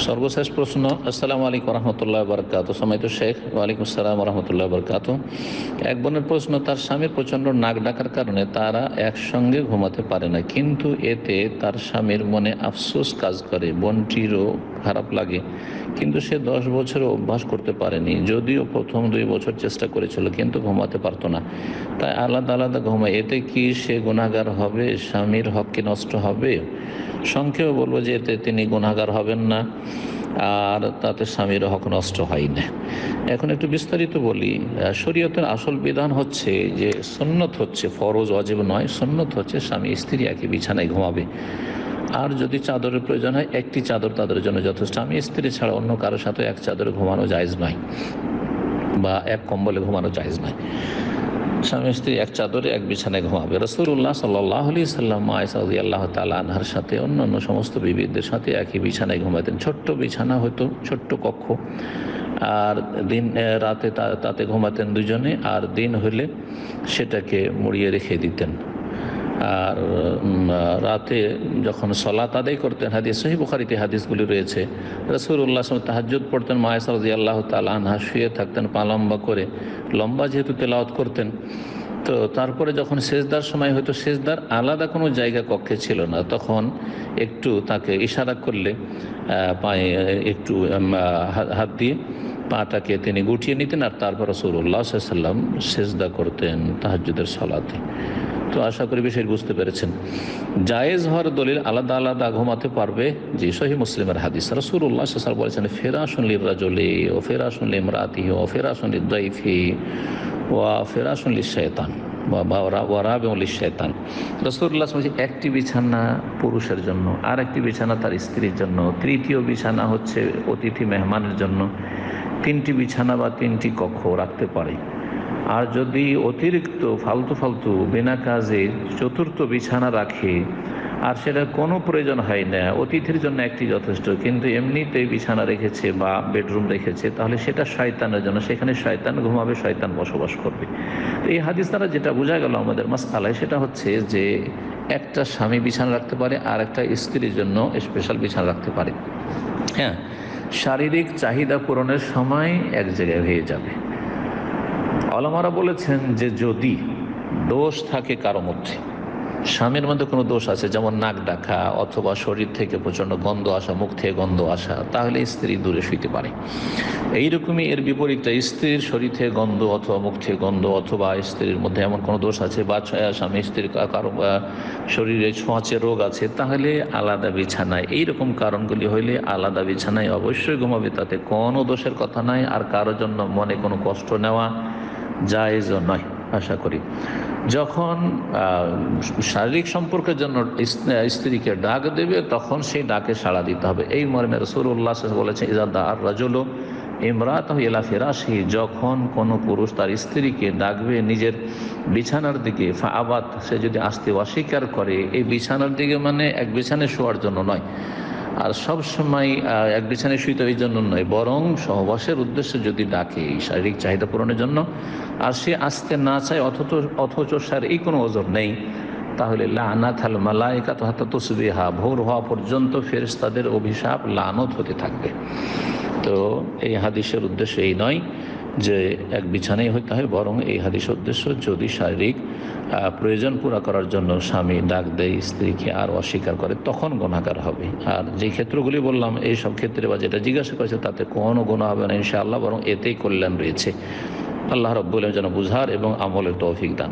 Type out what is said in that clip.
সর্বশেষ প্রশ্ন। আসসালামু আলাইকুম রহমতুল্লাহ বরকাত। সম্মানিত শেখ, ওয়ালাইকুম আসসালাম রহমতুল্লাহ বরকাত। এক বোনের প্রশ্ন, তার স্বামীর প্রচণ্ড নাক ডাকার কারণে তারা একসঙ্গে ঘুমাতে পারে না, কিন্তু এতে তার স্বামীর মনে আফসোস কাজ করে, বোনটিরও খারাপ লাগে, কিন্তু সে 10 বছরে অভ্যাস করতে পারেনি, যদিও প্রথম 2 বছর চেষ্টা করেছিল কিন্তু ঘুমাতে পারতো না, তাই আলাদা আলাদা ঘুমায়। এতে কি সে গুনাহগার হবে? স্বামীর হক কি নষ্ট হবে? সংক্ষেপে বলবো যে এতে তিনি গুনাহগার হবেন না, আর তাতে স্বামীর হক নষ্ট হয় না। এখন একটু বিস্তারিত বলি। শরীয়তের আসল বিধান হচ্ছে যে সুন্নত হচ্ছে, ফরজ ওয়াজিব নয়, সুন্নত হচ্ছে স্বামী স্ত্রী একই বিছানায় ঘুমাবে। আর যদি চাদরের প্রয়োজন হয়, একটি চাদর তাদের জন্য যথেষ্ট। স্বামী স্ত্রী ছাড়া অন্য কারোর সাথে এক চাদরে ঘুমানো জায়েজ নয়, বা এক কম্বলে ঘুমানো জায়েজ নয়। স্বামী স্ত্রী এক চাদরে এক বিছানায় ঘুমাবে। রাসূলুল্লাহ সাল্লাল্লাহু আলাইহি সাল্লাম আয়েশা রাদিয়াল্লাহু তাআলা আনহার সাথে অন্যান্য সমস্ত বিবিদের সাথে একই বিছানায় ঘুমাতেন। ছোট্ট বিছানা হয়তো, ছোট্ট কক্ষ, আর দিন রাতে তাতে ঘুমাতেন দুজনে, আর দিন হলে সেটাকে মুড়িয়ে রেখে দিতেন। আর রাতে যখন সালাত আদায় করতেন, হাদিস সহিহ বুখারীতে হাদিসগুলি রয়েছে, রাসূলুল্লাহ সাল্লাল্লাহু আলাইহি ওয়াসাল্লাম তাহাজ্জুদ পড়তেন, মা আয়েশা রাদিয়াল্লাহু তাআলা আনহা শুয়ে থাকতেন পা লম্বা করে, লম্বা যেহেতু তেলাওয়াত করতেন। তো তারপরে যখন সেজদার সময় হয়তো সেজদার আলাদা কোনো জায়গা কক্ষে ছিল না, তখন একটু তাকে ইশারা করলে পায়ে একটু হাত দিয়ে পাটাকে তিনি গুটিয়ে নিতেন, আর তারপর রাসূলুল্লাহ সাল্লাল্লাহু আলাইহি ওয়াসাল্লাম সেজদা করতেন তাহাজ্জুদের সালাতে। তো আশা করি বিষয় বুঝতে পেরেছেন। জায়েজ হওয়ার দলিল আলাদা আলাদা ঘুমাতে পারবে, যে সহিহ মুসলিমের হাদিস। রাসূলুল্লাহ সাল্লাল্লাহু আলাইহি ওয়াসাল্লাম বলেছেন, ফিরাশুন লিররাজুলি ওয়া ফিরাশুন লিমরাতিহি ওয়া ফিরাশুন লিদ্দাইফি ওয়া ফিরাশুন লিশাইতান ওয়া রাবিউন লিশাইতান। রাসূলুল্লাহ সাল্লাল্লাহু আলাইহি ওয়াসাল্লাম একটি বিছানা পুরুষের জন্য, আর একটি বিছানা তার স্ত্রীর জন্য, তৃতীয় বিছানা হচ্ছে অতিথি মেহমানের জন্য। 3টি বিছানা বা 3টি কক্ষ রাখতে পারে। আর যদি অতিরিক্ত ফালতু বিনা কাজে 4র্থ বিছানা রাখে, আর সেটা কোনো প্রয়োজন হয় না, অতিথির জন্য একটি যথেষ্ট, কিন্তু এমনিতেই বিছানা রেখেছে বা বেডরুম রেখেছে, তাহলে সেটা শয়তানের জন্য, সেখানে শয়তান ঘুমাবে, শয়তান বসবাস করবে। এই হাদিস দ্বারা যেটা বোঝা গেল আমাদের মাসআলায়, সেটা হচ্ছে যে একটা স্বামী বিছানা রাখতে পারে, আর একটা স্ত্রীর জন্য স্পেশাল বিছানা রাখতে পারে। হ্যাঁ, শারীরিক চাহিদা পূরণের সময় এক জায়গায় হয়ে যাবে। ওলামারা বলেছেন যে যদি দোষ থাকে কারো মধ্যে, স্বামীর মধ্যে কোনো দোষ আছে, যেমন নাক ডাকা অথবা শরীর থেকে প্রচণ্ড গন্ধ আসা, মুখ থেকে গন্ধ আসা, তাহলে স্ত্রী দূরে শুইতে পারে। এইরকমই এর বিপরীতটা, স্ত্রীর শরীর থেকে গন্ধ অথবা মুখ থেকে গন্ধ, অথবা স্ত্রীর মধ্যে এমন কোনো দোষ আছে, বা স্বামী স্ত্রীর কারো শরীরে ছোঁয়াচে রোগ আছে, তাহলে আলাদা বিছানায়। এইরকম কারণগুলি হইলে আলাদা বিছানায় অবশ্যই ঘুমাবে, তাতে কোনো দোষের কথা নাই, আর কারোর জন্য মনে কোনো কষ্ট নেওয়া জায়েজও নয়। আশা করি যখন শারীরিক সম্পর্কের জন্য স্ত্রীকে ডাক দেবে, তখন সেই ডাকে সাড়া দিতে হবে। এই মর্মে রাসূলুল্লাহ সাল্লাল্লাহু আলাইহি ওয়াসাল্লাম বলেছেন, ইযা দাআর রাজুলু ইমরাতাহু ইলা ফিরাশিহি, যখন কোনো পুরুষ তার স্ত্রীকে ডাকবে নিজের বিছানার দিকে, ফাআবাত, সে যদি আসতে অস্বীকার করে, এই বিছানার দিকে মানে এক বিছানায় শোয়ার জন্য নয়, আর সব সময় এক বিছানায় শুইতে এই জন্য নয়, বরং সহবাসের উদ্দেশ্যে যদি ডাকে শারীরিক চাহিদা পূরণের জন্য, আর সে আসতে না চায়, অথচ শারীরিক কোনো ওজর নেই, তাহলে লানাতাল মালায়েকাতু হাত্তা তুসবিহা, ভোর হওয়া পর্যন্ত ফেরেশতাদের অভিশাপ, লানত হতে থাকবে। তো এই হাদিসের উদ্দেশ্য এই নয় যে এক বিছানায় হইতে হয়, বরং এই হাদিসের উদ্দেশ্য যদি শারীরিক প্রয়োজন পুরা করার জন্য স্বামী ডাক দেয় স্ত্রীকে আর অস্বীকার করে, তখন গুনাহগার হবে। আর যে ক্ষেত্রগুলি বললাম, এই সব ক্ষেত্রে বা যেটা জিজ্ঞাসা করেছে, তাতে কোনো গুনাহ হবে না ইনশাআল্লাহ, বরং এতেই কল্যাণ রয়েছে। আল্লাহ রাব্বুল আলামিন যেন বুঝার এবং আমলের তৌফিক দান।